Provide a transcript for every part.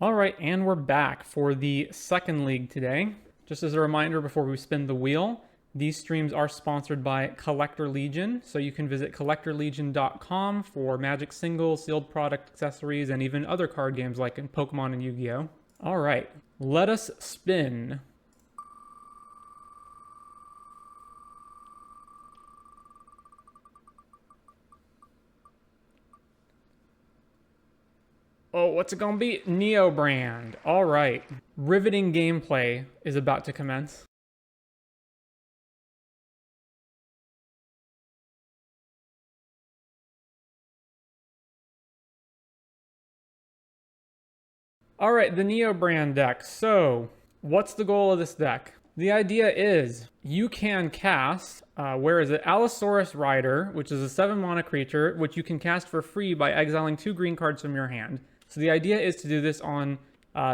All right, and we're back for the second league today. Just as a reminder before we spin the wheel, these streams are sponsored by Collector Legion, so you can visit collectorlegion.com for Magic singles, sealed product accessories, and even other card games like in Pokemon and Yu-Gi-Oh! All right, let us spin. Oh, what's it gonna be? Neobrand. All right. Riveting gameplay is about to commence. All right, the Neobrand deck. So, what's the goal of this deck? The idea is you can cast, where is it? Allosaurus Rider, which is a 7 mana creature, which you can cast for free by exiling 2 green cards from your hand. So the idea is to do this on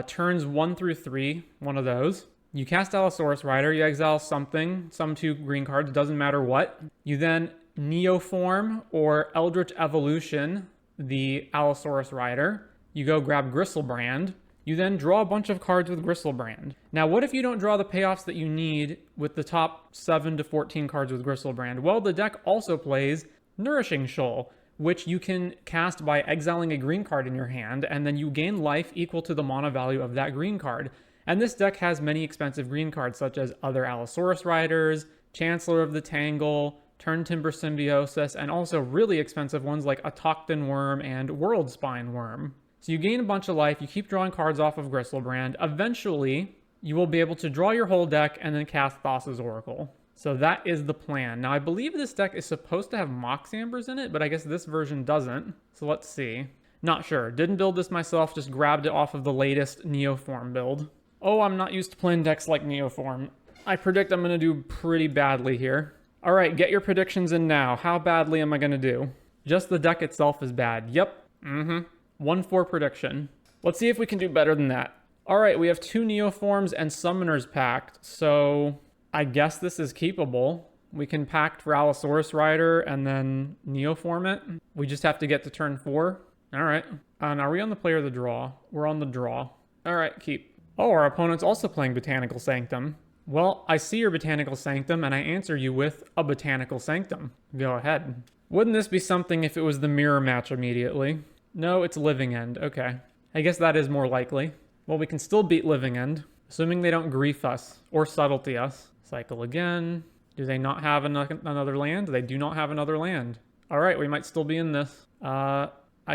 turns 1 through 3, one of those. You cast Allosaurus Rider, you exile something, some 2 green cards, doesn't matter what. You then Neoform or Eldritch Evolution the Allosaurus Rider. You go grab Griselbrand. You then draw a bunch of cards with Griselbrand. Now, what if you don't draw the payoffs that you need with the top 7 to 14 cards with Griselbrand? Well, the deck also plays Nourishing Shoal, which you can cast by exiling a green card in your hand, and then you gain life equal to the mana value of that green card. And this deck has many expensive green cards, such as other Allosaurus Riders, Chancellor of the Tangle, Turntimber Symbiosis, and also really expensive ones like Autochthon Worm and Worldspine Worm. So you gain a bunch of life, you keep drawing cards off of Griselbrand. Eventually, you will be able to draw your whole deck and then cast Thassa's Oracle. So that is the plan. Now, I believe this deck is supposed to have Mox Ambers in it, but I guess this version doesn't. So let's see. Not sure. Didn't build this myself, just grabbed it off of the latest Neoform build. Oh, I'm not used to playing decks like Neoform. I predict I'm going to do pretty badly here. All right, get your predictions in now. How badly am I going to do? Just the deck itself is bad. Yep. 1-4 prediction. Let's see if we can do better than that. All right, we have 2 Neoforms and Summoner's Pact, so I guess this is keepable. We can Pact for Allosaurus Rider and then Neoform it. We just have to get to turn 4. All right. And are we on the play or the draw? We're on the draw. All right, keep. Oh, our opponent's also playing Botanical Sanctum. Well, I see your Botanical Sanctum, and I answer you with a Botanical Sanctum. Go ahead. Wouldn't this be something if it was the mirror match immediately? No, it's Living End. Okay. I guess that is more likely. Well, we can still beat Living End, assuming they don't grief us or subtlety us. Cycle again. Do they not have another land? They do not have another land. All right, we might still be in this. I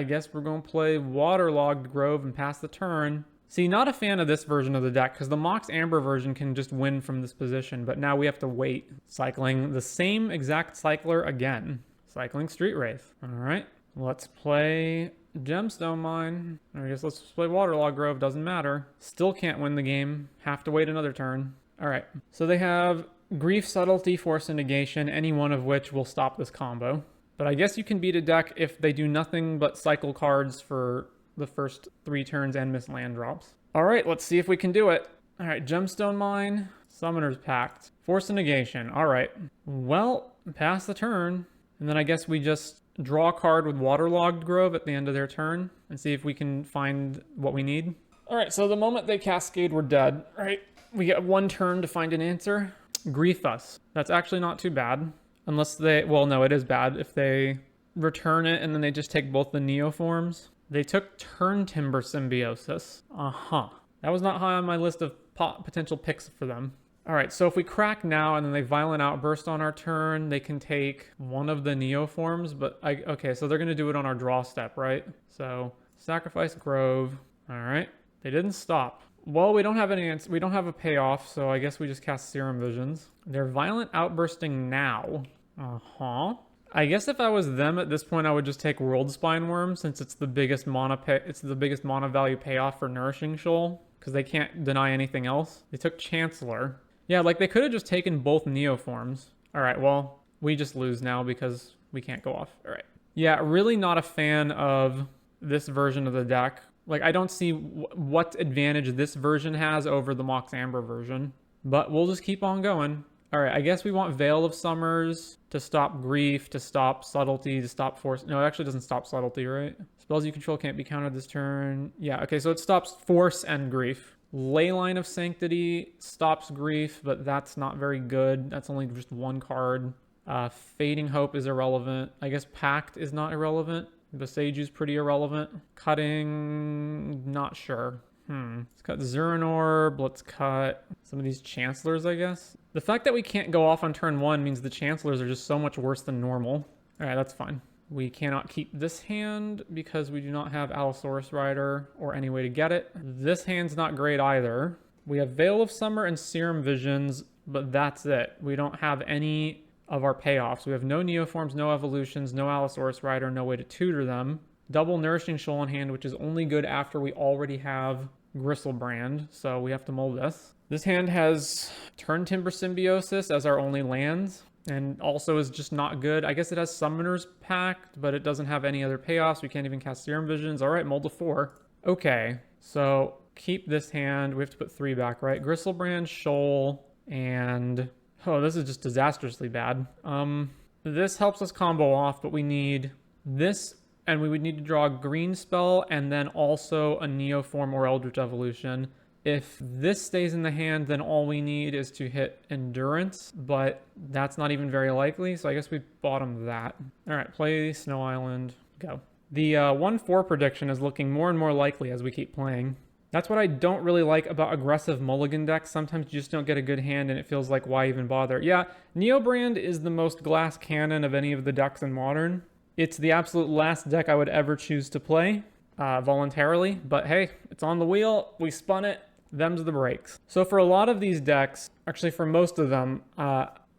guess we're going to play Waterlogged Grove and pass the turn. See, not a fan of this version of the deck, because the Mox Amber version can just win from this position, but now we have to wait. Cycling the same exact cycler again. Cycling Street Wraith. All right, let's play Gemstone Mine. I guess let's play Waterlogged Grove, doesn't matter. Still can't win the game, have to wait another turn. All right, so they have Grief, Subtlety, Force, and Negation, any one of which will stop this combo. But I guess you can beat a deck if they do nothing but cycle cards for the first 3 turns and miss land drops. All right, let's see if we can do it. All right, Gemstone Mine, Summoner's Pact, Force and Negation. All right, well, pass the turn. And then I guess we just draw a card with Waterlogged Grove at the end of their turn and see if we can find what we need. All right, so the moment they Cascade, we're dead. All right, we get 1 turn to find an answer. Grief us. That's actually not too bad. Unless they, well, no, it is bad if they return it and then they just take both the Neoforms. They took Turntimber Symbiosis. That was not high on my list of potential picks for them. All right, so if we crack now and then they Violent Outburst on our turn, they can take one of the Neoforms, but okay, so they're going to do it on our draw step, right? So Sacrifice Grove. All right, they didn't stop. Well, we don't have any answer. We don't have a payoff, so I guess we just cast Serum Visions. They're Violent Outbursting now. I guess if I was them at this point, I would just take Worldspine Worm since it's the biggest mana value payoff for Nourishing Shoal because they can't deny anything else. They took Chancellor. Yeah, like they could have just taken both Neoforms. All right, well, we just lose now because we can't go off. All right. Yeah, really not a fan of this version of the deck. Like, I don't see what advantage this version has over the Mox Amber version, but we'll just keep on going. All right, I guess we want Veil of Summers to stop Grief, to stop Subtlety, to stop Force. No, it actually doesn't stop Subtlety, right? Spells you control can't be countered this turn. Yeah, okay, so it stops Force and Grief. Leyline of Sanctity stops Grief, but that's not very good. That's only just one card. Fading Hope is irrelevant. I guess Pact is not irrelevant. Boseju's pretty irrelevant. Cutting, not sure. Let's cut Zurin Orb. Let's cut some of these Chancellors, I guess. The fact that we can't go off on turn 1 means the Chancellors are just so much worse than normal. All right, that's fine. We cannot keep this hand because we do not have Allosaurus Rider or any way to get it. This hand's not great either. We have Veil of Summer and Serum Visions, but that's it. We don't have any of our payoffs. We have no Neoforms, no Evolutions, no Allosaurus Rider, no way to tutor them. Double Nourishing Shoal in hand, which is only good after we already have Gristlebrand, so we have to mull this. This hand has Turn Timber Symbiosis as our only lands, and also is just not good. I guess it has Summoner's Pact, but it doesn't have any other payoffs. We can't even cast Serum Visions. All right, mull to 4. Okay, so keep this hand. We have to put 3 back, right? Gristlebrand, Shoal, and... oh, this is just disastrously bad. This helps us combo off, but we need this, and we would need to draw a green spell, and then also a Neoform or Eldritch Evolution. If this stays in the hand, then all we need is to hit Endurance, but that's not even very likely, so I guess we bottom that. All right, play Snow Island, go. The 1-4 prediction is looking more and more likely as we keep playing. That's what I don't really like about aggressive mulligan decks. Sometimes you just don't get a good hand and it feels like, why even bother? Yeah, Neobrand is the most glass cannon of any of the decks in Modern. It's the absolute last deck I would ever choose to play voluntarily, but hey, it's on the wheel, we spun it, them's the breaks. So for a lot of these decks, actually for most of them,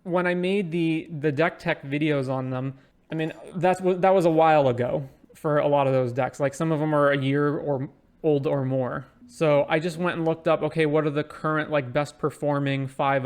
when I made the deck tech videos on them, I mean, that was a while ago for a lot of those decks. Like some of them are a year or old or more. So I just went and looked up, okay, what are the current like best performing 5.0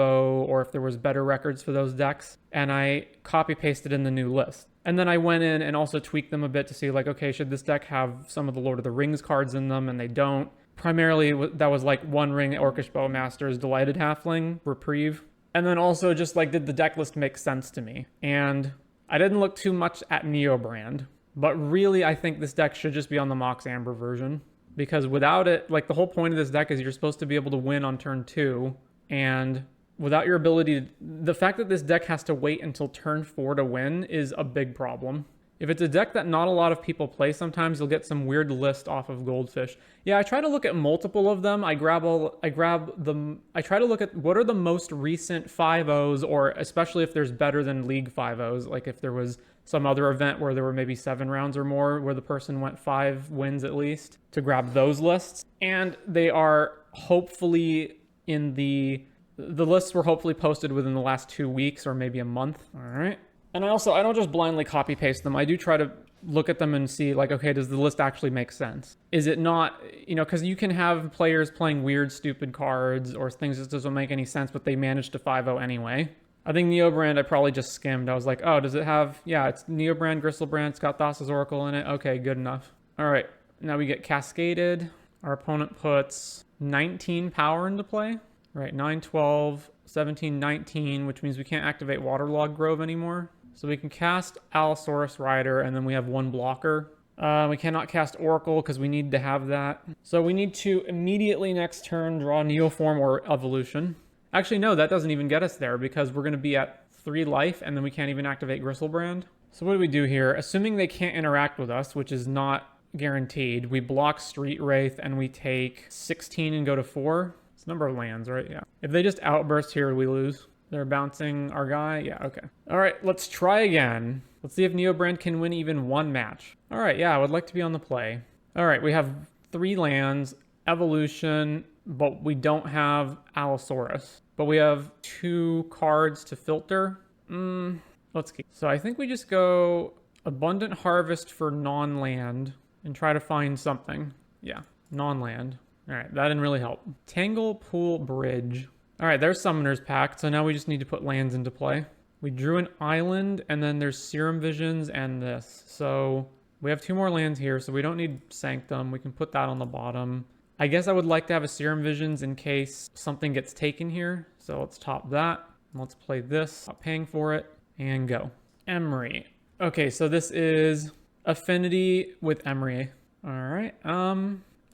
or if there was better records for those decks, and I copy pasted in the new list. And then I went in and also tweaked them a bit to see like, okay, should this deck have some of the Lord of the Rings cards in them? And they don't. Primarily that was like One Ring, Orcish Bowmasters, Delighted Halfling, Reprieve. And then also just like, did the deck list make sense to me? And I didn't look too much at Neobrand, but really I think this deck should just be on the Mox Amber version. Because without it, like the whole point of this deck is you're supposed to be able to win on turn 2. And without your ability to, the fact that this deck has to wait until turn 4 to win is a big problem. If it's a deck that not a lot of people play, sometimes you'll get some weird list off of Goldfish. Yeah, I try to look at multiple of them. I try to look at what are the most recent 5.0s, or especially if there's better than League 5.0s, like if there was some other event where there were maybe 7 rounds or more where the person went 5 wins at least, to grab those lists. And they are hopefully in the lists were hopefully posted within the last 2 weeks or maybe a month. All right. And I don't just blindly copy paste them. I do try to look at them and see like, okay, does the list actually make sense? Is it not, because you can have players playing weird, stupid cards or things that doesn't make any sense, but they manage to 5.0 anyway. I think Neobrand, I probably just skimmed. I was like, oh, does it have, yeah, it's Neobrand, Gristlebrand, it's got Thassa's Oracle in it. Okay, good enough. All right, now we get Cascaded. Our opponent puts 19 power into play. Right, 9, 12, 17, 19, which means we can't activate Waterlogged Grove anymore. So we can cast Allosaurus Rider, and then we have 1 blocker. We cannot cast Oracle because we need to have that. So we need to immediately next turn draw Neoform or Evolution. Actually, no, that doesn't even get us there because we're going to be at 3 life, and then we can't even activate Gristlebrand. So what do we do here? Assuming they can't interact with us, which is not guaranteed, we block Street Wraith, and we take 16 and go to 4. It's number of lands, right? Yeah. If they just outburst here, we lose. They're bouncing our guy? Yeah, okay. All right, let's try again. Let's see if Neobrand can win even 1 match. All right, yeah, I would like to be on the play. All right, we have 3 lands, Evolution, but we don't have Allosaurus. But we have 2 cards to filter. Let's keep. So I think we just go Abundant Harvest for non-land and try to find something. Yeah, non-land. All right, that didn't really help. Tangle Pool Bridge. All right, there's Summoner's Pact, so now we just need to put lands into play. We drew an island, and then there's Serum Visions and this. So we have 2 more lands here, so we don't need Sanctum. We can put that on the bottom. I guess I would like to have a Serum Visions in case something gets taken here. So let's top that. Let's play this, not paying for it, and go. Emery. Okay, so this is Affinity with Emery. All right,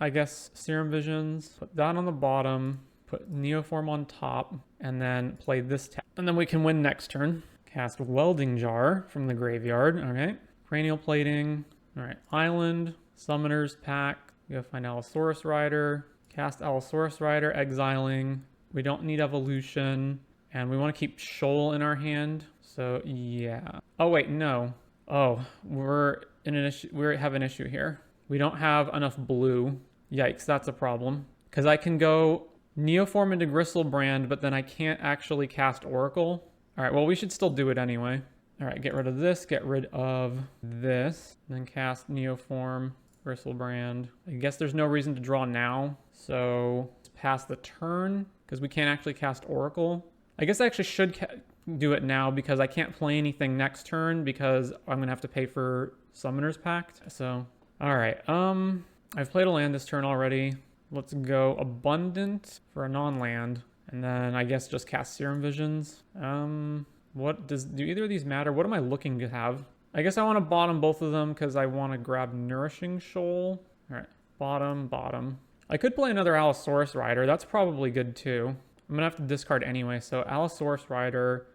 I guess Serum Visions, put that on the bottom, put Neoform on top, and then play this tap. And then we can win next turn. Cast Welding Jar from the graveyard, all right. Cranial Plating, all right. Island, Summoner's Pack, go find Allosaurus Rider, cast Allosaurus Rider, exiling. We don't need Evolution, and we want to keep Shoal in our hand, so yeah. Oh wait, no. Oh, we're in an issue. We have an issue here. We don't have enough blue. Yikes, that's a problem. Because I can go Neoform into Gristlebrand, but then I can't actually cast Oracle. All right, well, we should still do it anyway. All right, get rid of this, get rid of this, then cast Neoform, Gristlebrand. I guess there's no reason to draw now, so let's pass the turn, because we can't actually cast Oracle. I guess I actually should do it now, because I can't play anything next turn, because I'm going to have to pay for Summoner's Pact. So, all right, I've played a land this turn already. Let's go Abundant for a non-land. And then I guess just cast Serum Visions. Do either of these matter? What am I looking to have? I guess I want to bottom both of them because I want to grab Nourishing Shoal. All right, bottom. I could play another Allosaurus Rider. That's probably good too. I'm gonna have to discard anyway. So Allosaurus Rider,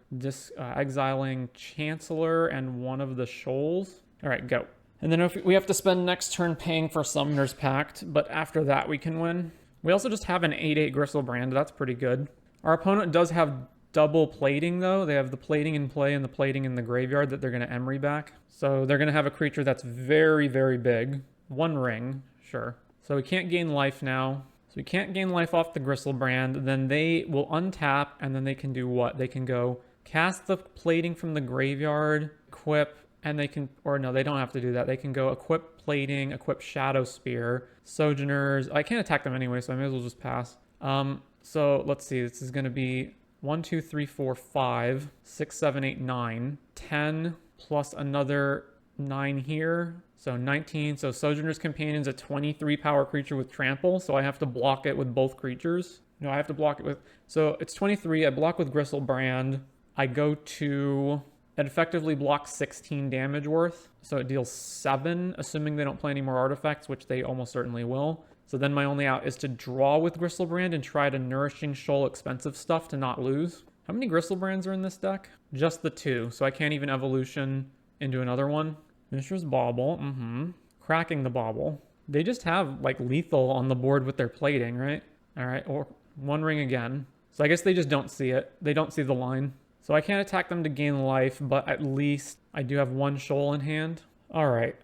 exiling Chancellor and one of the Shoals. All right, go. And then if we have to spend next turn paying for Summoner's Pact, but after that we can win. We also just have an 8/8 Gristlebrand. That's pretty good. Our opponent does have double plating, though. They have the plating in play and the plating in the graveyard that they're going to Emery back. So they're going to have a creature that's very, very big. One ring, sure. So we can't gain life now. So we can't gain life off the Gristlebrand. Then they will untap, and then they can do what? They can go cast the plating from the graveyard, equip, and they can, or no, they don't have to do that. They can go equip plating, equip Shadow Spear, Sojourners. I can't attack them anyway, so I may as well just pass. So let's see, this is going to be 1, 2, 3, 4, 5, 6, 7, 8, 9, 10 plus another 9 here. So 19. So Sojourner's Companion's a 23 power creature with trample, so I have to block it with both creatures. No, I have to block it with, so it's 23. I block with Gristlebrand. I go to, it effectively blocks 16 damage worth. So it deals 7, assuming they don't play any more artifacts, which they almost certainly will. So then my only out is to draw with Gristlebrand and try to Nourishing Shoal expensive stuff to not lose. How many Gristlebrands are in this deck? Just the 2, so I can't even Evolution into another one. Mishra's Bauble, Cracking the Bauble. They just have, like, lethal on the board with their plating, right? All right, or one ring again. So I guess they just don't see it. They don't see the line. So I can't attack them to gain life, but at least I do have 1 Shoal in hand. All right,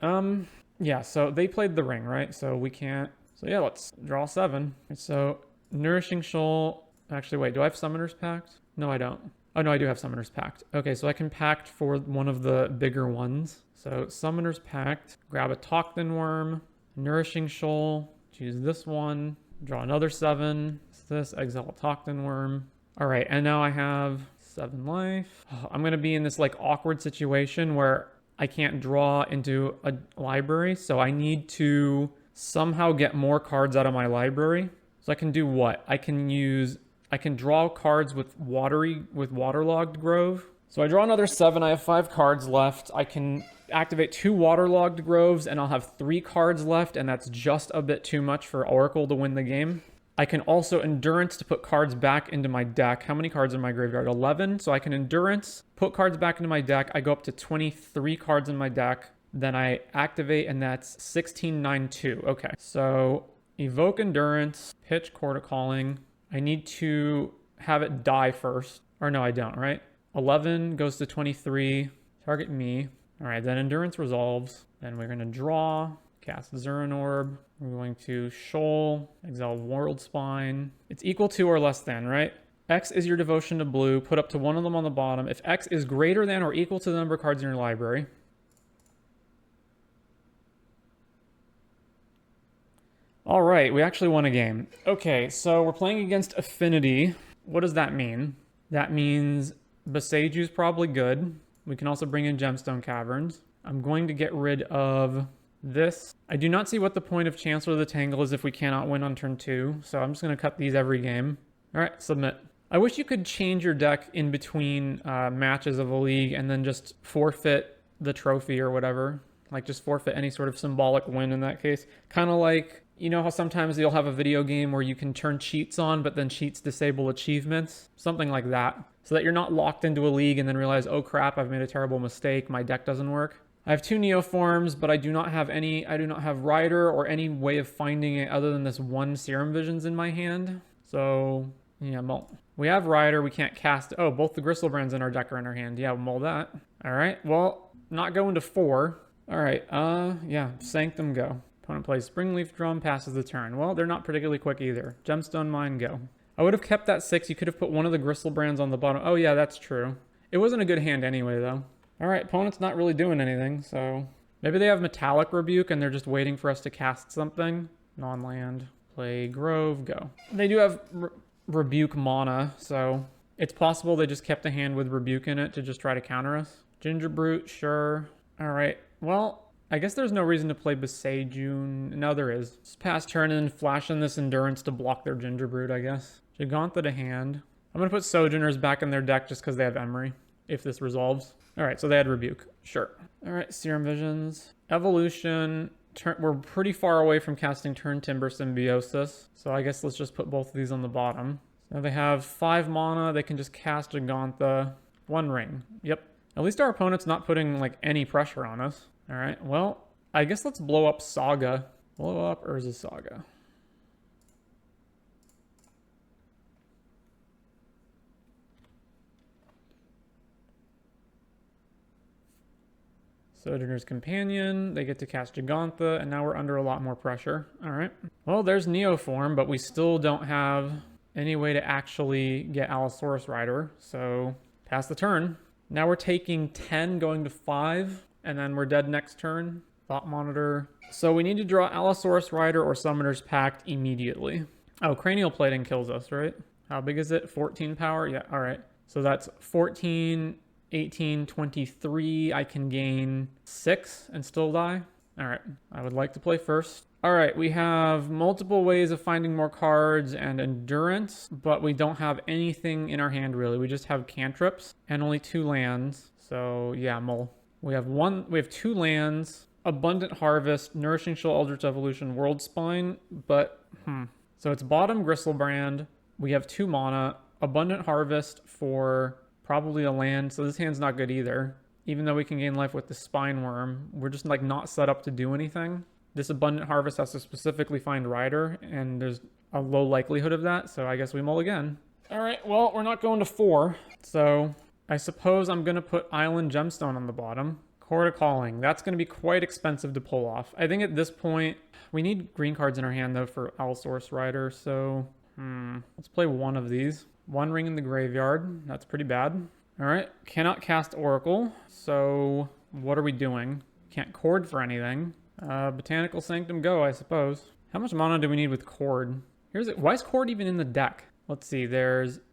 yeah, so they played the ring, right? So we can't. So yeah, let's draw 7. So Nourishing Shoal. Actually, wait, do I have Summoner's Pact? No, I don't. Oh, no, I do have Summoner's Pact. Okay, so I can pact for one of the bigger ones. So Summoner's Pact, grab a Tocton Worm, Nourishing Shoal, choose this one, draw another 7. This, exile a Tocton Worm. All right, and now I have 7 life. Oh, I'm going to be in this, like, awkward situation where I can't draw into a library, so I need to somehow get more cards out of my library. So I can do what? I can draw cards with Waterlogged Grove. So I draw another 7. I have 5 cards left. I can activate 2 Waterlogged Groves and I'll have 3 cards left, and that's just a bit too much for Oracle to win the game. I can also Endurance to put cards back into my deck. How many cards in my graveyard? 11. So I can Endurance, put cards back into my deck. I go up to 23 cards in my deck. Then I activate, and that's 16, 9, 2. Okay, so evoke Endurance, pitch Court of Calling. I need to have it die first. Or no, I don't, right? 11 goes to 23. Target me. All right, then Endurance resolves. Then we're going to draw, cast Zuran Orb. We're going to Shoal, exile World Spine. It's equal to or less than, right? X is your devotion to blue. Put up to 1 of them on the bottom. If X is greater than or equal to the number of cards in your library. All right, we actually won a game. Okay, so we're playing against Affinity. What does that mean? That means Boseju's probably good. We can also bring in Gemstone Caverns. I'm going to get rid of this. I do not see what the point of Chancellor of the Tangle is if we cannot win on turn 2, so I'm just going to cut these every game. All right, submit. I wish you could change your deck in between matches of a league and then just forfeit the trophy or whatever. Like just forfeit any sort of symbolic win in that case. Kind of like, you know how sometimes you'll have a video game where you can turn cheats on, but then cheats disable achievements? Something like that. So that you're not locked into a league and then realize, oh crap, I've made a terrible mistake, my deck doesn't work. I have 2 Neoforms, but I do not have Rider or any way of finding it other than this 1 Serum Visions in my hand. So, yeah, we have Rider, we can't cast. Oh, both the Gristlebrands in our deck are in our hand. Yeah, we'll mull that. All right, well, not going to 4. All right, yeah, Sanctum, go. Opponent plays Springleaf Drum, passes the turn. Well, they're not particularly quick either. Gemstone Mine, go. I would have kept that 6. You could have put one of the Gristlebrands on the bottom. Oh, yeah, that's true. It wasn't a good hand anyway, though. All right, opponent's not really doing anything, so... Maybe they have Metallic Rebuke and they're just waiting for us to cast something. Non-land. Play Grove, go. They do have Rebuke mana, so... It's possible they just kept a hand with Rebuke in it to just try to counter us. Ginger Brute, sure. All right, well... I guess there's no reason to play Beseijun. No, there is. Just pass turn and flash in this Endurance to block their Ginger Brute, I guess. Gigantha to hand. I'm going to put Sojourners back in their deck just because they have Emery, if this resolves. All right, so they had Rebuke. Sure. All right, Serum Visions. Evolution. We're pretty far away from casting Turn Timber Symbiosis, so I guess let's just put both of these on the bottom. Now they have 5 mana. They can just cast Gigantha. 1 ring. Yep. At least our opponent's not putting, like, any pressure on us. All right, well, I guess let's blow up Saga. Blow up Urza Saga. Sojourner's Companion. They get to cast Gigantha, and now we're under a lot more pressure. All right. Well, there's Neoform, but we still don't have any way to actually get Allosaurus Rider, so pass the turn. Now we're taking 10, going to 5. And then we're dead next turn. Thought Monitor. So we need to draw Allosaurus Rider or Summoner's Pact immediately. Oh, Cranial Plating kills us, right? How big is it? 14 power? Yeah, all right. So that's 14, 18, 23. I can gain 6 and still die. All right, I would like to play first. All right, we have multiple ways of finding more cards and Endurance, but we don't have anything in our hand really. We just have cantrips and only 2 lands. So yeah, mull. We have 2 lands, Abundant Harvest, Nourishing Shoal, Eldritch Evolution, World Spine, but, So it's bottom Gristlebrand, we have 2 mana, Abundant Harvest for probably a land, so this hand's not good either. Even though we can gain life with the Spine Worm, we're just like not set up to do anything. This Abundant Harvest has to specifically find Rider, and there's a low likelihood of that, so I guess we mull again. All right, well, we're not going to 4, so... I suppose I'm going to put Island Gemstone on the bottom. Chord of Calling. That's going to be quite expensive to pull off. I think at this point, we need green cards in our hand, though, for Allosaurus Rider. So, let's play one of these. 1 ring in the graveyard. That's pretty bad. All right. Cannot cast Oracle. So, what are we doing? Can't Chord for anything. Botanical Sanctum, go, I suppose. How much mana do we need with Chord? Here's it. Why is Chord even in the deck? Let's see.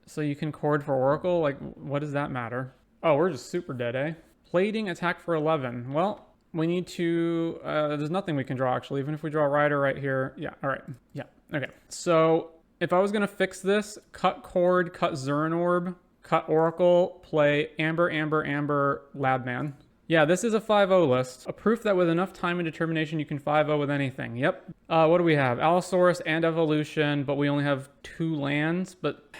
So you can Chord for Oracle? Like, what does that matter? Oh, we're just super dead, eh? Plating, attack for 11. Well, we need to... there's nothing we can draw, actually. Even if we draw Rider right here. Yeah, all right. Yeah, okay. So, if I was going to fix this, cut Chord, cut Zernorb, cut Oracle, play Amber, Amber, Amber, Labman. Yeah, this is a 5-0 list. A proof that with enough time and determination, you can 5-0 with anything. Yep. What do we have? Allosaurus and Evolution, but we only have 2 lands.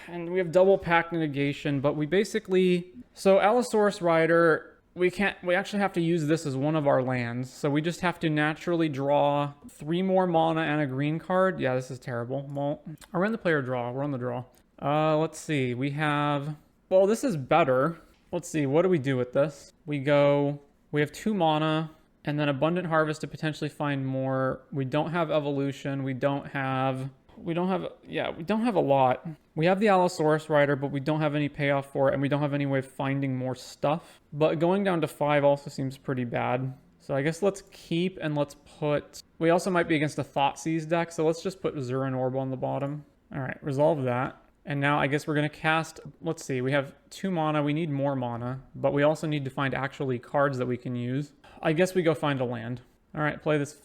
And we have double Pact Negation, but we basically... So Allosaurus Rider, we actually have to use this as one of our lands. So we just have to naturally draw 3 more mana and a green card. Yeah, this is terrible. Well, we're in the player draw. We're on the draw. Let's see. We have... Well, this is better. Let's see, what do we do with this? We have 2 mana, and then Abundant Harvest to potentially find more. We don't have Evolution, we don't have a lot. We have the Allosaurus Rider, but we don't have any payoff for it, and we don't have any way of finding more stuff. But going down to 5 also seems pretty bad. So I guess let's keep, and let's put... We also might be against a Thoughtseize deck, so let's just put Zeranorb on the bottom. All right, resolve that. And now I guess we're going to cast, let's see, we have 2 mana, we need more mana, but we also need to find actually cards that we can use. I guess we go find a land. All right, play this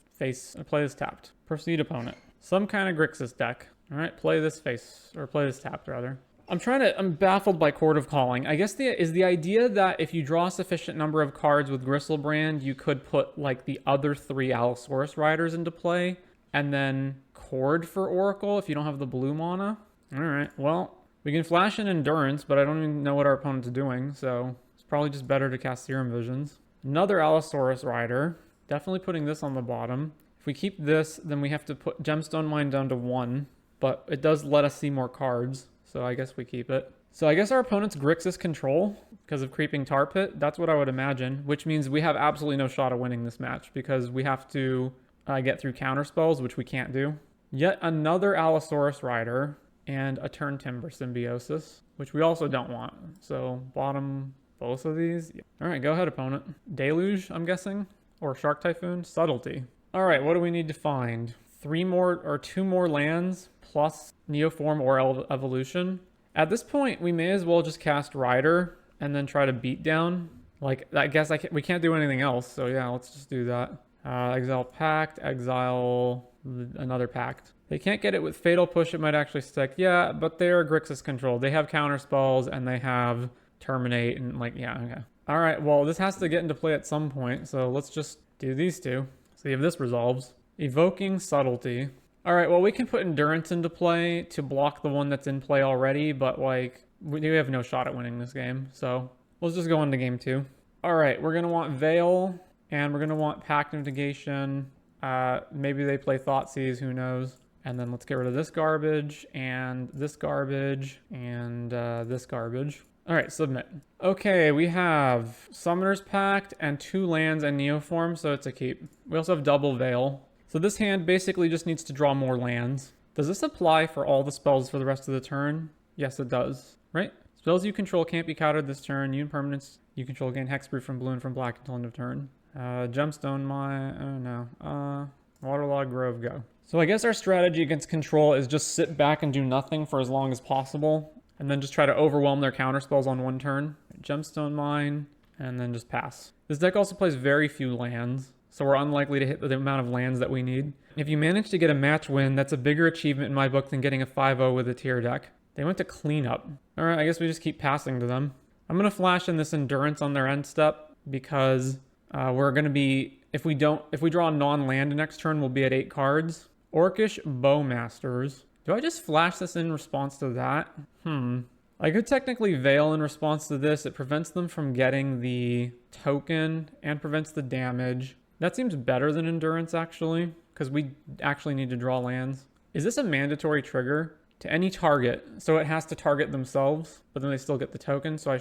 tapped. Proceed opponent. Some kind of Grixis deck. All right, play this tapped rather. I'm baffled by Court of Calling. I guess the idea that if you draw a sufficient number of cards with Gristlebrand, you could put like the other 3 Allosaurus Riders into play, and then Chord for Oracle if you don't have the blue mana. All right, well, we can flash in Endurance, but I don't even know what our opponent's doing, so it's probably just better to cast Serum Visions. Another Allosaurus Rider. Definitely putting this on the bottom. If we keep this, then we have to put Gemstone Mine down to 1, but it does let us see more cards. So I guess we keep it. So I guess our opponent's Grixis control because of Creeping Tar Pit. That's what I would imagine, which means we have absolutely no shot of winning this match because we have to get through counter spells, which we can't do. Yet another Allosaurus Rider and a Turn Timber Symbiosis, which we also don't want. So bottom both of these. Yeah. All right, go ahead, opponent. Deluge, I'm guessing, or Shark Typhoon. Subtlety. All right, what do we need to find? 2 more lands plus Neoform or Evolution. At this point, we may as well just cast Rider and then try to beat down. Like, I guess we can't do anything else. So yeah, let's just do that. Exile Pact, exile another Pact. They can't get it with Fatal Push. It might actually stick. Yeah, but they're Grixis controlled. They have counter spells and they have Terminate and like, yeah, okay. All right, well, this has to get into play at some point. So let's just do these 2. See if this resolves. Evoking Subtlety. All right, well, we can put Endurance into play to block the one that's in play already, but like we have no shot at winning this game. So let's just go into game 2. All right, we're gonna want Veil and we're gonna want Pact of Negation. Maybe they play Thoughtseize, who knows? And then let's get rid of this garbage and this garbage and this garbage. All right, submit. Okay, we have Summoner's Pact and 2 lands and Neoform, so it's a keep. We also have double Veil. So this hand basically just needs to draw more lands. Does this apply for all the spells for the rest of the turn? Yes, it does, right? Spells you control can't be countered this turn. You and permanents you control gain hexproof from blue and from black until end of turn. Gemstone Mine, oh no. Waterlogged Grove, go. So I guess our strategy against control is just sit back and do nothing for as long as possible. And then just try to overwhelm their counterspells on 1 turn. Gemstone Mine, and then just pass. This deck also plays very few lands, so we're unlikely to hit the amount of lands that we need. If you manage to get a match win, that's a bigger achievement in my book than getting a 5-0 with a tier deck. They went to cleanup. All right, I guess we just keep passing to them. I'm going to flash in this Endurance on their end step because we're going to be, if we draw a non-land next turn, we'll be at 8 cards. Orcish Bowmasters. Do I just flash this in response to that? I could technically Veil in response to this. It prevents them from getting the token and prevents the damage. That seems better than Endurance, actually, because we actually need to draw lands. Is this a mandatory trigger? To any target, so it has to target themselves, but then they still get the token. So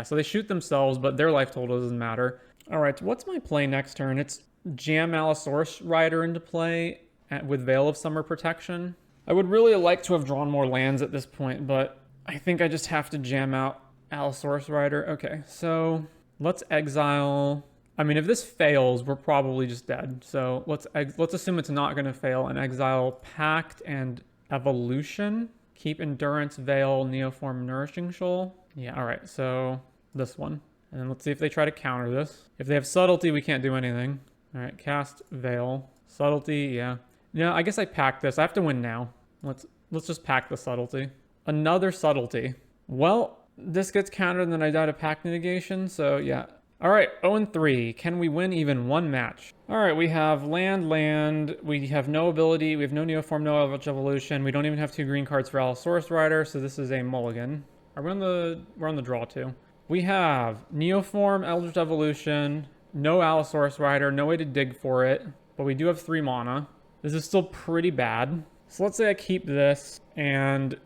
so they shoot themselves, but their life total doesn't matter. All right, so what's my play next turn? It's jam Allosaurus Rider into play with Veil of Summer Protection. I would really like to have drawn more lands at this point, but I think I just have to jam out Allosaurus Rider. Okay, so let's exile. I mean, if this fails, we're probably just dead. So let's assume it's not going to fail and exile Pact and Evolution. Keep Endurance, Veil, Neoform, Nourishing Shoal. Yeah, all right, so this one. And then let's see if they try to counter this. If they have Subtlety, we can't do anything. All right, cast Veil. Subtlety, yeah. Yeah, I guess I pack this. I have to win now. Let's just pack the Subtlety. Another Subtlety. Well, this gets countered and then I die to Pact Negation, so yeah. All right, 0-3. Can we win even 1 match? All right, we have land. We have no ability. We have no Neoform, no Eldritch Evolution. We don't even have 2 green cards for Allosaurus Rider, so this is a mulligan. We're on the draw too. We have Neoform, Eldritch Evolution, no Allosaurus Rider, no way to dig for it, but we do have 3 mana. This is still pretty bad. So let's say I keep this and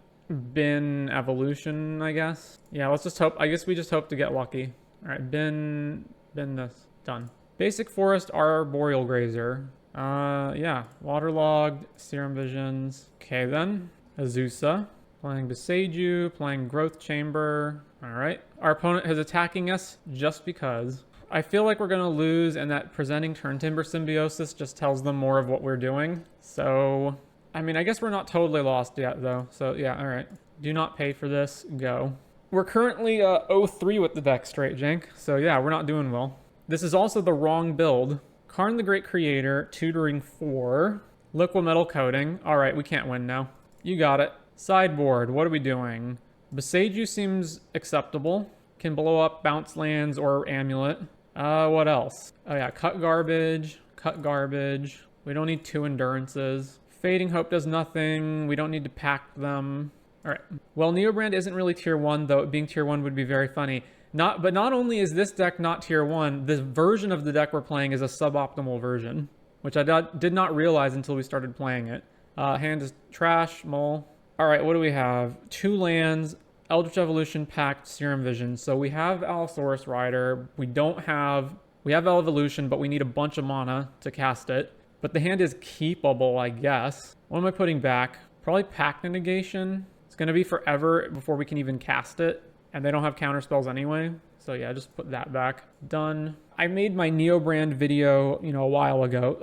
bin Evolution, I guess. Yeah, let's just hope. I guess we just hope to get lucky. All right, bin this. Done. Basic Forest Arboreal Grazer. Yeah, Waterlogged, Serum Visions. Okay then. Azusa. Playing Beseiju, playing Growth Chamber. All right. Our opponent is attacking us just because. I feel like we're going to lose, and that presenting Turn Timber Symbiosis just tells them more of what we're doing. So, I mean, I guess we're not totally lost yet, though. So, yeah, all right. Do not pay for this. Go. We're currently 0-3 with the deck, Straight Jank. So, yeah, we're not doing well. This is also the wrong build. Karn the Great Creator, tutoring 4. Liquid Metal Coating. All right, we can't win now. You got it. Sideboard, what are we doing? Boseiju seems acceptable. Can blow up bounce lands or amulet. What else? Oh yeah, cut garbage. Cut garbage. We don't need 2 endurances. Fading Hope does nothing. We don't need to pack them. All right. Well, Neobrand isn't really tier 1, though being tier 1 would be very funny. But not only is this deck not tier 1, this version of the deck we're playing is a suboptimal version, which I did not realize until we started playing it. Hand is trash, mole. All right, what do we have? 2 lands, Eldritch Evolution, Pact, Serum Vision. So we have Allosaurus Rider. We have Evolution, but we need a bunch of mana to cast it. But the hand is keepable, I guess. What am I putting back? Probably Pact Negation. It's going to be forever before we can even cast it. And they don't have counter spells anyway. So yeah, just put that back. Done. I made my Neobrand video, a while ago.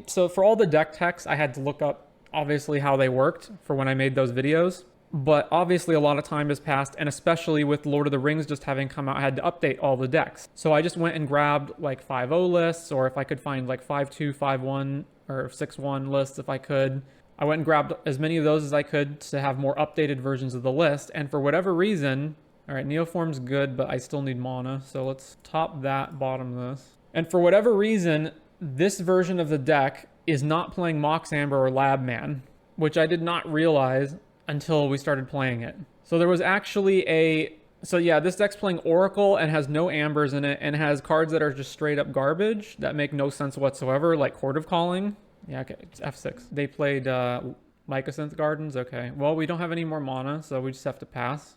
So for all the deck techs, I had to look up obviously how they worked for when I made those videos. But obviously a lot of time has passed, and especially with Lord of the Rings just having come out, I had to update all the decks. So I just went and grabbed like 5-0 lists, or if I could find like 5-2, 5-1, or 6-1 lists if I could. I went and grabbed as many of those as I could to have more updated versions of the list, and for whatever reason, all right, Neoform's good, but I still need mana, so let's top that, bottom this. And for whatever reason, this version of the deck is not playing Mox Amber or Lab Man, which I did not realize until we started playing it. So there was actually so yeah, this deck's playing Oracle and has no Ambers in it and has cards that are just straight up garbage that make no sense whatsoever, like Court of Calling. Yeah, okay, it's F6. They played Mycosynth Gardens, okay. Well, we don't have any more mana, so we just have to pass.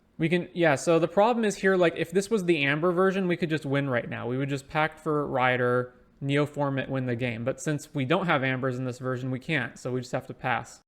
So the problem is here, like, if this was the Amber version, we could just win right now. We would just Pact for Rider, Neoform it, win the game. But since we don't have Ambers in this version, we can't, so we just have to pass.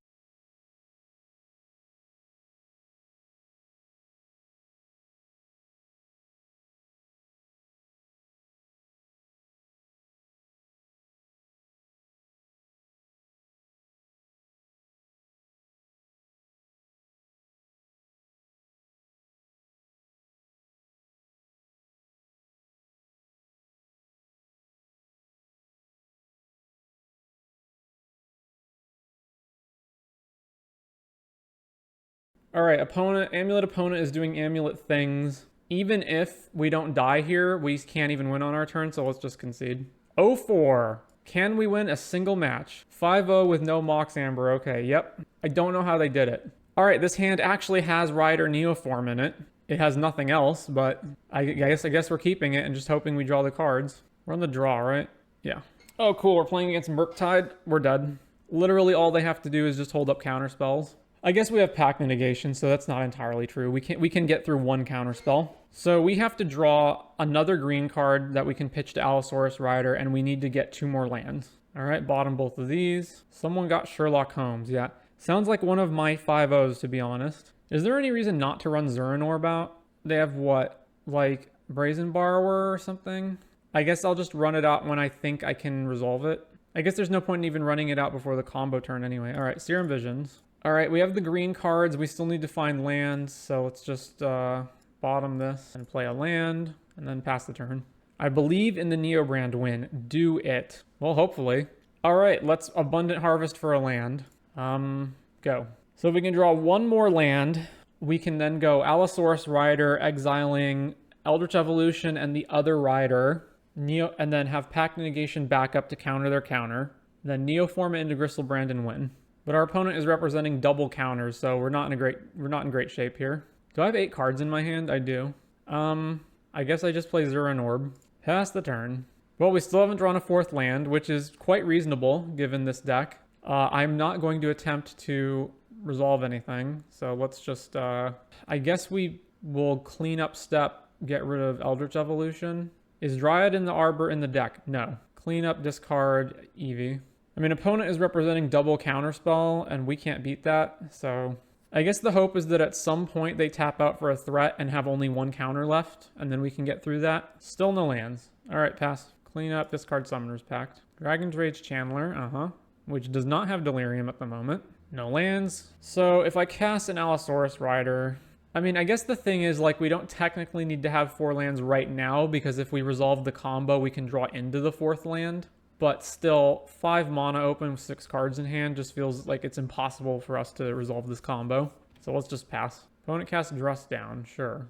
All right, Amulet opponent is doing Amulet things. Even if we don't die here, we can't even win on our turn, so let's just concede. 0-4. Can we win a single match? 5-0 with no Mox Amber. Okay, yep. I don't know how they did it. All right, this hand actually has Rider Neoform in it. It has nothing else, but I guess we're keeping it and just hoping we draw the cards. We're on the draw, right? Yeah. Oh, cool. We're playing against Murktide. We're dead. Literally all they have to do is just hold up counter spells. I guess we have Pact Negation, so that's not entirely true. We can get through 1 counter spell. So we have to draw another green card that we can pitch to Allosaurus Rider, and we need to get 2 more lands. All right, bottom both of these. Someone got Sherlock Holmes, yeah. Sounds like one of my 5-0s, to be honest. Is there any reason not to run Zuranorb out? They have what? Like Brazen Borrower or something? I guess I'll just run it out when I think I can resolve it. I guess there's no point in even running it out before the combo turn anyway. All right, Serum Visions. All right, we have the green cards. We still need to find lands, so let's just bottom this and play a land and then pass the turn. I believe in the Neobrand win. Do it. Well, hopefully. All right, let's Abundant Harvest for a land. Go. So if we can draw 1 more land, we can then go Allosaurus Rider, exiling Eldritch Evolution and the other Rider, and then have Pact Negation back up to counter their counter, then Neoform it into Gristlebrand and win. But our opponent is representing double counters, so we're not in great shape here. Do I have 8 cards in my hand? I do. I guess I just play Zuranorb. Pass the turn. Well, we still haven't drawn a 4th land, which is quite reasonable given this deck. I'm not going to attempt to resolve anything, so let's just, I guess we will clean up step, get rid of Eldritch Evolution. Is Dryad in the Arbor in the deck? No. Clean up, discard, Eevee. I mean, opponent is representing double counterspell, and we can't beat that, so I guess the hope is that at some point they tap out for a threat and have only 1 counter left, and then we can get through that. Still no lands. All right, pass. Clean up, discard Summoner's Pact. Dragon's Rage Channeler, which does not have Delirium at the moment. No lands. So if I cast an Allosaurus Rider, I mean, I guess the thing is, like, we don't technically need to have 4 lands right now, because if we resolve the combo, we can draw into the 4th land. But still, 5 mana open with 6 cards in hand just feels like it's impossible for us to resolve this combo. So let's just pass. Opponent casts Dress down. Sure.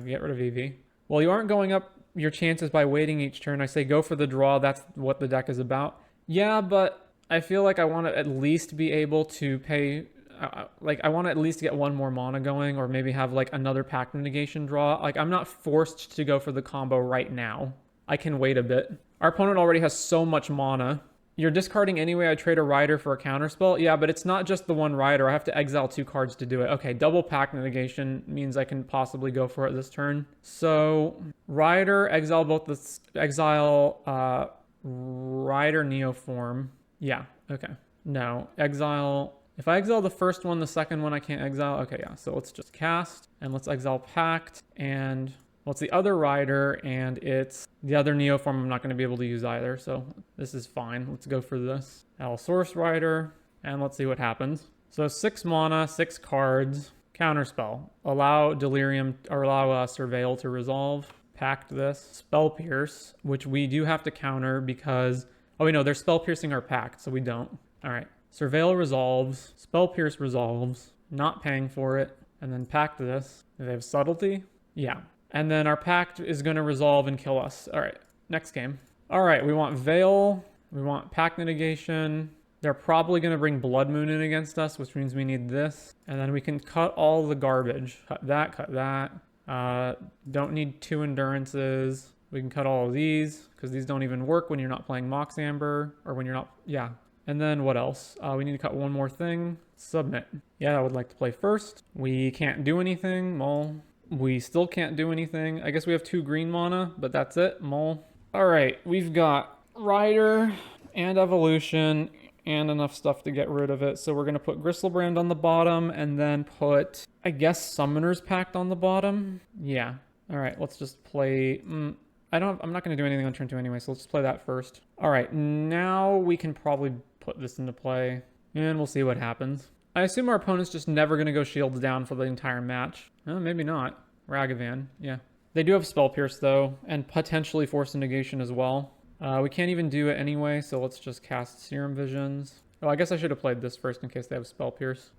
Get rid of EV. Well, you aren't going up your chances by waiting each turn. I say go for the draw. That's what the deck is about. Yeah, but I feel like I want to at least be able to pay... like, I want to at least get one more mana going, or maybe have, like, another Pact Negation draw. Like, I'm not forced to go for the combo right now. I can wait a bit. Our opponent already has so much mana. You're discarding anyway. I trade a Rider for a counterspell. Yeah, but it's not just the one Rider. I have to exile 2 cards to do it. Okay, double Pact Negation means I can possibly go for it this turn. So, Rider, exile both the... exile, Rider Neoform. Yeah, okay. No, exile... If I exile the first one, the second one I can't exile. Okay, yeah, so let's just cast, and let's exile Pact, and... well, it's the other Rider, and it's the other Neoform I'm not going to be able to use either, so this is fine. Let's go for this. Allosaurus Rider, and let's see what happens. So 6 mana, 6 cards, counterspell. Allow Delirium, or allow Surveil to resolve. Pact this. Spell Pierce, which we do have to counter because... oh, wait, no, they're Spell Piercing our Pact, so we don't. All right. Surveil resolves. Spell Pierce resolves. Not paying for it. And then Pact this. Do they have Subtlety? Yeah. And then our Pact is going to resolve and kill us. All right, next game. All right, we want Veil. We want Pact Negation. They're probably going to bring Blood Moon in against us, which means we need this. And then we can cut all the garbage. Cut that, cut that. Don't need 2 Endurances. We can cut all of these, because these don't even work when you're not playing Mox Amber, or when you're not... yeah. And then what else? We need to cut one more thing. Submit. Yeah, I would like to play first. We can't do anything. Mull. We still can't do anything. I guess we have 2 green mana, but that's it. Mull. All right, we've got Rider and Evolution and enough stuff to get rid of it. So we're going to put Gristlebrand on the bottom and then put, I guess, Summoner's Pact on the bottom. Yeah. All right, let's just play... I'm not going to do anything on turn 2 anyway, so let's play that first. All right, now we can probably put this into play, and we'll see what happens. I assume our opponent's just never going to go shields down for the entire match. Maybe not. Ragavan, yeah. They do have Spell Pierce, though, and potentially Force Negation as well. We can't even do it anyway, so let's just cast Serum Visions. Oh, I guess I should have played this first in case they have Spell Pierce.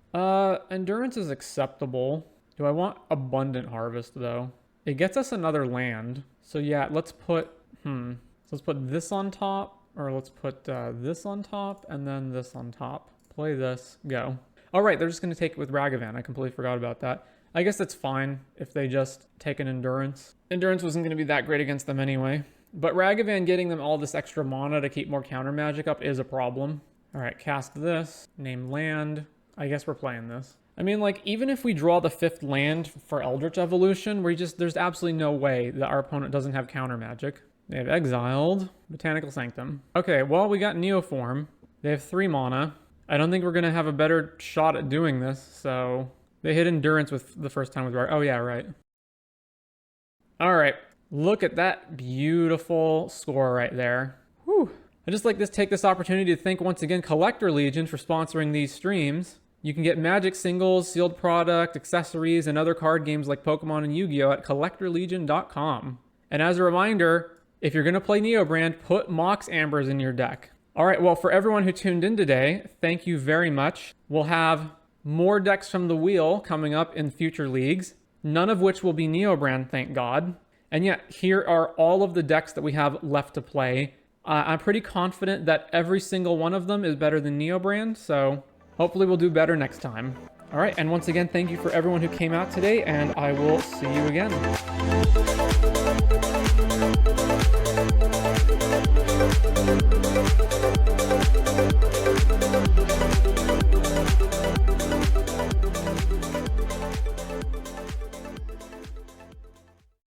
Endurance is acceptable. Do I want Abundant Harvest, though? It gets us another land. So yeah, let's put... so let's put this on top, or let's put this on top, and then this on top. Play this, go. All right, they're just going to take it with Ragavan. I completely forgot about that. I guess that's fine if they just take an Endurance. Endurance wasn't going to be that great against them anyway. But Ragavan getting them all this extra mana to keep more counter magic up is a problem. All right, cast this, name land. I guess we're playing this. I mean, like, even if we draw the 5th land for Eldritch Evolution, there's absolutely no way that our opponent doesn't have counter magic. They have exiled Botanical Sanctum. Okay, well, we got Neoform. They have 3 mana. I don't think we're going to have a better shot at doing this, so... They hit Endurance with the first time with... oh, yeah, right. All right. Look at that beautiful score right there. Whew. I just like to take this opportunity to thank once again Collector Legion for sponsoring these streams. You can get Magic singles, sealed product, accessories, and other card games like Pokemon and Yu-Gi-Oh! At CollectorLegion.com. And as a reminder, if you're going to play Neobrand, put Mox Ambers in your deck. All right, well, for everyone who tuned in today, thank you very much. We'll have more decks from the wheel coming up in future leagues, none of which will be Neobrand, thank God. And yet, here are all of the decks that we have left to play. I'm pretty confident that every single one of them is better than Neobrand, so hopefully we'll do better next time. All right, and once again, thank you for everyone who came out today, and I will see you again.